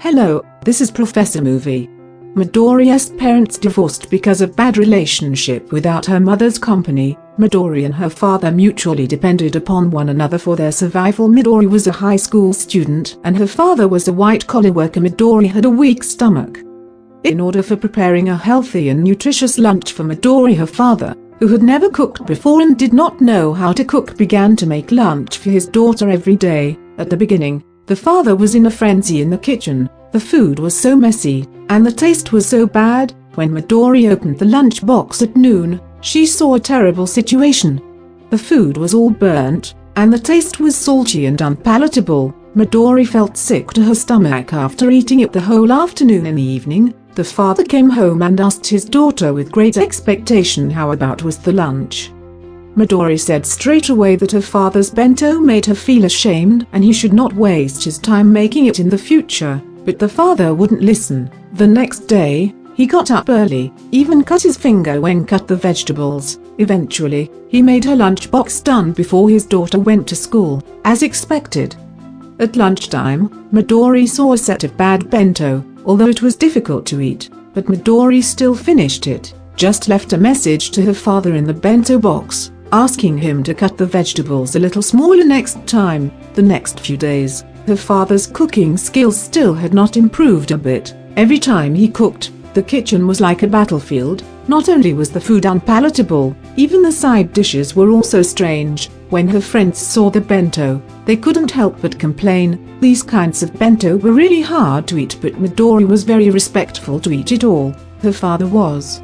Hello, this is Professor Movie. Midori's parents divorced because of bad relationship without her mother's company. Midori and her father mutually depended upon one another for their survival. Midori was a high school student and her father was a white-collar worker. Midori had a weak stomach. In order for preparing a healthy and nutritious lunch for Midori, her father, who had never cooked before and did not know how to cook, began to make lunch for his daughter every day. At the beginning, the father was in a frenzy in the kitchen. The food was so messy, and the taste was so bad. When Midori opened the lunch box at noon, she saw a terrible situation. The food was all burnt, and the taste was salty and unpalatable. Midori felt sick to her stomach after eating it the whole afternoon. In the evening, the father came home and asked his daughter with great expectation how about was the lunch. Midori said straight away that her father's bento made her feel ashamed and he should not waste his time making it in the future, but the father wouldn't listen. The next day, he got up early, even cut his finger when cut the vegetables. Eventually, he made her lunchbox done before his daughter went to school, as expected. At lunchtime, Midori saw a set of bad bento, although it was difficult to eat, but Midori still finished it. Just left a message to her father in the bento box, asking him to cut the vegetables a little smaller next time. The next few days, her father's cooking skills still had not improved a bit. Every time he cooked, the kitchen was like a battlefield. Not only was the food unpalatable, even the side dishes were also strange. When her friends saw the bento, they couldn't help but complain. These kinds of bento were really hard to eat, but Midori was very respectful to eat it all. Her father was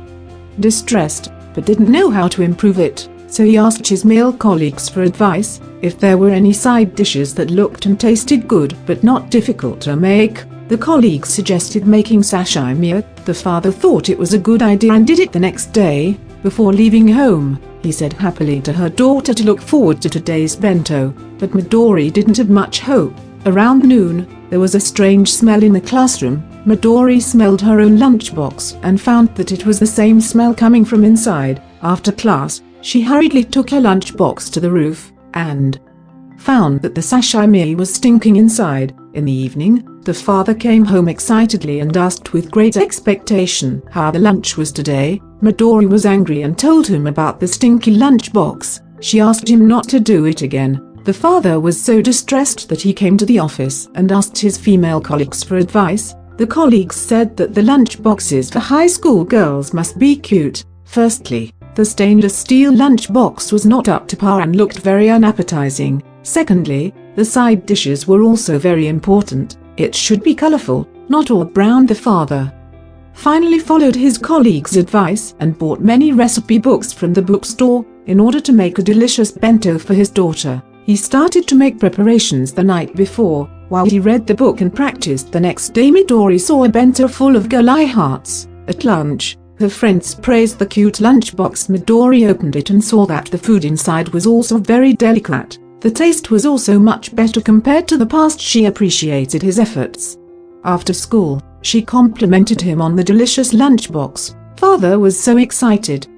distressed, but didn't know how to improve it, so he asked his male colleagues for advice. If there were any side dishes that looked and tasted good but not difficult to make, the colleagues suggested making sashimi. The father thought it was a good idea and did it the next day. Before leaving home, he said happily to her daughter to look forward to today's bento, but Midori didn't have much hope. Around noon, there was a strange smell in the classroom. Midori smelled her own lunchbox and found that it was the same smell coming from inside. After class, she hurriedly took her lunchbox to the roof and found that the sashimi was stinking inside. In the evening, the father came home excitedly and asked with great expectation how the lunch was today. Midori was angry and told him about the stinky lunchbox. She asked him not to do it again. The father was so distressed that he came to the office and asked his female colleagues for advice. The colleagues said that the lunchboxes for high school girls must be cute. Firstly, the stainless steel lunchbox was not up to par and looked very unappetizing. Secondly, the side dishes were also very important. It should be colorful, not all brown. The father finally followed his colleagues' advice and bought many recipe books from the bookstore in order to make a delicious bento for his daughter. He started to make preparations the night before. While he read the book and practiced the next day, Midori saw a bento full of girly hearts. At lunch, her friends praised the cute lunchbox. Midori opened it and saw that the food inside was also very delicate. The taste was also much better compared to the past. She appreciated his efforts. After school, she complimented him on the delicious lunchbox. Father was so excited.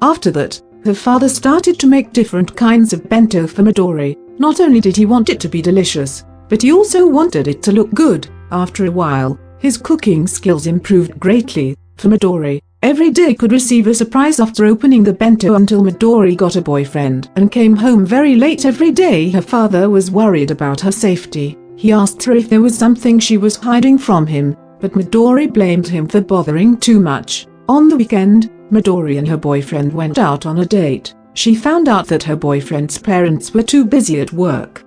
After that, her father started to make different kinds of bento for Midori. Not only did he want it to be delicious, but he also wanted it to look good. After a while, his cooking skills improved greatly. For Midori, every day could receive a surprise after opening the bento until Midori got a boyfriend and came home very late every day. Her father was worried about her safety. He asked her if there was something she was hiding from him, but Midori blamed him for bothering too much. On the weekend, Midori and her boyfriend went out on a date. She found out that her boyfriend's parents were too busy at work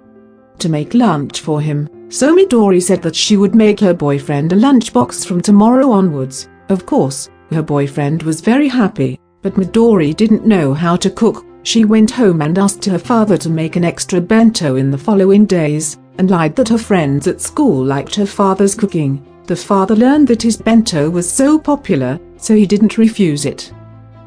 to make lunch for him, so Midori said that she would make her boyfriend a lunchbox from tomorrow onwards. Of course, her boyfriend was very happy, but Midori didn't know how to cook. She went home and asked her father to make an extra bento in the following days, and lied that her friends at school liked her father's cooking. The father learned that his bento was so popular, so he didn't refuse it.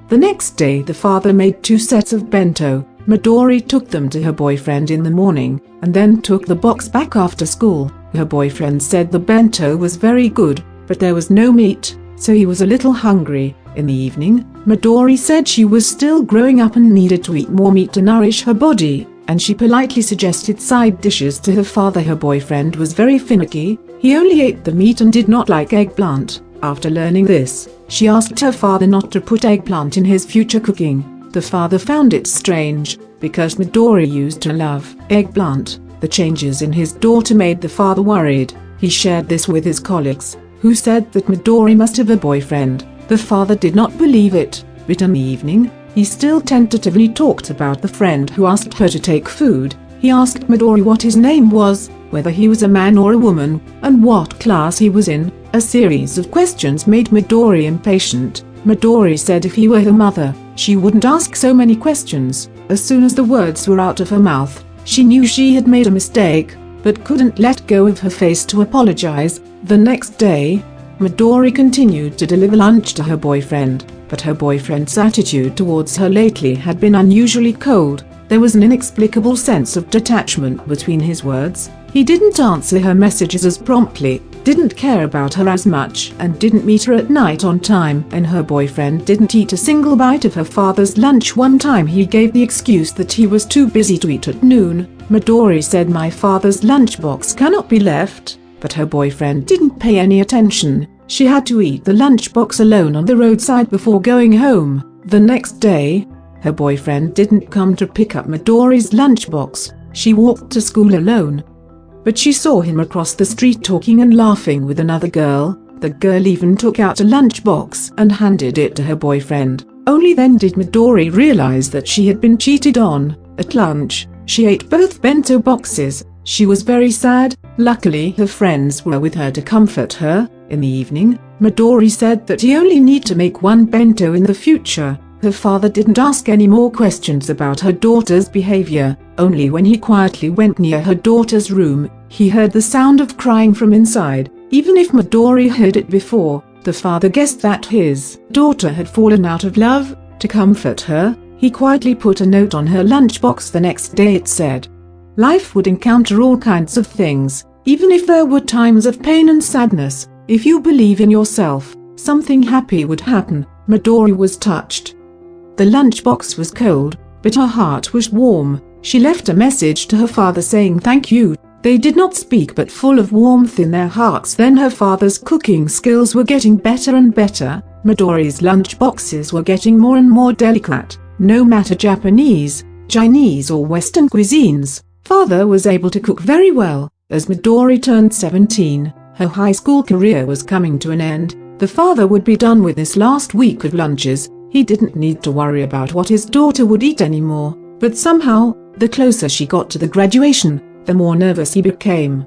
The next day the father made 2 sets of bento. Midori took them to her boyfriend in the morning, and then took the box back after school. Her boyfriend said the bento was very good, but there was no meat, so he was a little hungry. In the evening, Midori said she was still growing up and needed to eat more meat to nourish her body, and she politely suggested side dishes to her father. Her boyfriend was very finicky. He only ate the meat and did not like eggplant. After learning this, she asked her father not to put eggplant in his future cooking. The father found it strange, because Midori used to love eggplant. The changes in his daughter made the father worried. He shared this with his colleagues, who said that Midori must have a boyfriend. The father did not believe it, but in the evening, he still tentatively talked about the friend who asked her to take food. He asked Midori what his name was, whether he was a man or a woman, and what class he was in. A series of questions made Midori impatient. Midori said if he were her mother, she wouldn't ask so many questions. As soon as the words were out of her mouth, she knew she had made a mistake, but couldn't let go of her face to apologize. The next day, Midori continued to deliver lunch to her boyfriend, but her boyfriend's attitude towards her lately had been unusually cold. There was an inexplicable sense of detachment between his words. He didn't answer her messages as promptly, didn't care about her as much, and didn't meet her at night on time, and her boyfriend didn't eat a single bite of her father's lunch. One time he gave the excuse that he was too busy to eat at noon. Midori said my father's lunchbox cannot be left, but her boyfriend didn't pay any attention. She had to eat the lunchbox alone on the roadside before going home. The next day, her boyfriend didn't come to pick up Midori's lunchbox. She walked to school alone, but she saw him across the street talking and laughing with another girl. The girl even took out a lunchbox and handed it to her boyfriend. Only then did Midori realize that she had been cheated on. At lunch, she ate both bento boxes. She was very sad. Luckily, her friends were with her to comfort her. In the evening, Midori said that he only need to make one bento in the future. Her father didn't ask any more questions about her daughter's behavior. Only when he quietly went near her daughter's room, he heard the sound of crying from inside. Even if Midori heard it before, the father guessed that his daughter had fallen out of love. To comfort her, he quietly put a note on her lunchbox. The next day it said, "Life would encounter all kinds of things, even if there were times of pain and sadness. If you believe in yourself, something happy would happen." Midori was touched. The lunchbox was cold, but her heart was warm. She left a message to her father saying thank you. They did not speak, but full of warmth in their hearts. Then her father's cooking skills were getting better and better. Midori's lunchboxes were getting more and more delicate. No matter Japanese, Chinese or Western cuisines, father was able to cook very well. As Midori turned 17, her high school career was coming to an end. The father would be done with this last week of lunches. He didn't need to worry about what his daughter would eat anymore. But somehow, the closer she got to the graduation, the more nervous he became.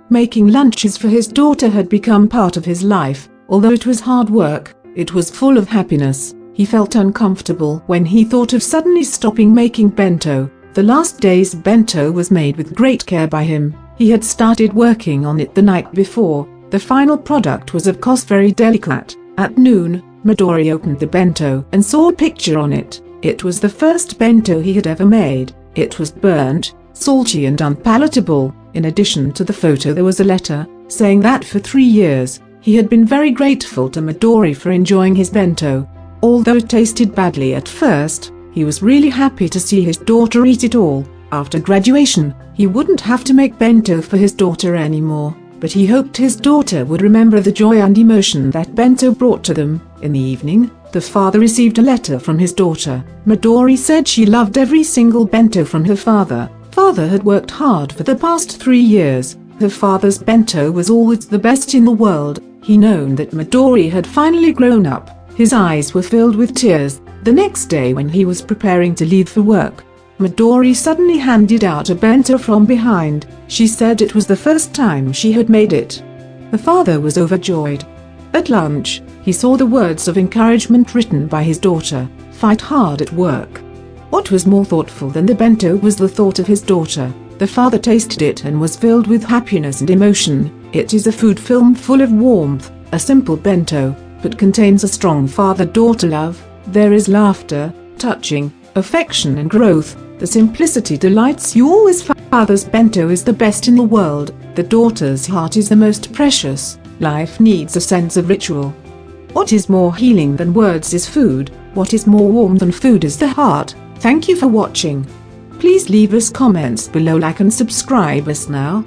Making lunches for his daughter had become part of his life. Although it was hard work, it was full of happiness. He felt uncomfortable when he thought of suddenly stopping making bento. The last day's bento was made with great care by him. He had started working on it the night before. The final product was of course very delicate. At noon, Midori opened the bento and saw a picture on it. It was the first bento he had ever made. It was burnt, salty and unpalatable. In addition to the photo there was a letter, saying that for 3 years, he had been very grateful to Midori for enjoying his bento. Although it tasted badly at first, he was really happy to see his daughter eat it all. After graduation, he wouldn't have to make bento for his daughter anymore, but he hoped his daughter would remember the joy and emotion that bento brought to them. In the evening, the father received a letter from his daughter. Midori said she loved every single bento from her father. Father had worked hard for the past 3 years. Her father's bento was always the best in the world. He known that Midori had finally grown up. His eyes were filled with tears. The next day when he was preparing to leave for work, Midori suddenly handed out a bento from behind. She said it was the first time she had made it. The father was overjoyed. At lunch, he saw the words of encouragement written by his daughter, "Fight hard at work." What was more thoughtful than the bento was the thought of his daughter. The father tasted it and was filled with happiness and emotion. It is a food film full of warmth, a simple bento, but contains a strong father-daughter love. There is laughter, touching, affection and growth. The simplicity delights you always. Father's bento is the best in the world. The daughter's heart is the most precious. Life needs a sense of ritual. What is more healing than words is food. What is more warm than food is the heart. Thank you for watching. Please leave us comments below, like and subscribe us now.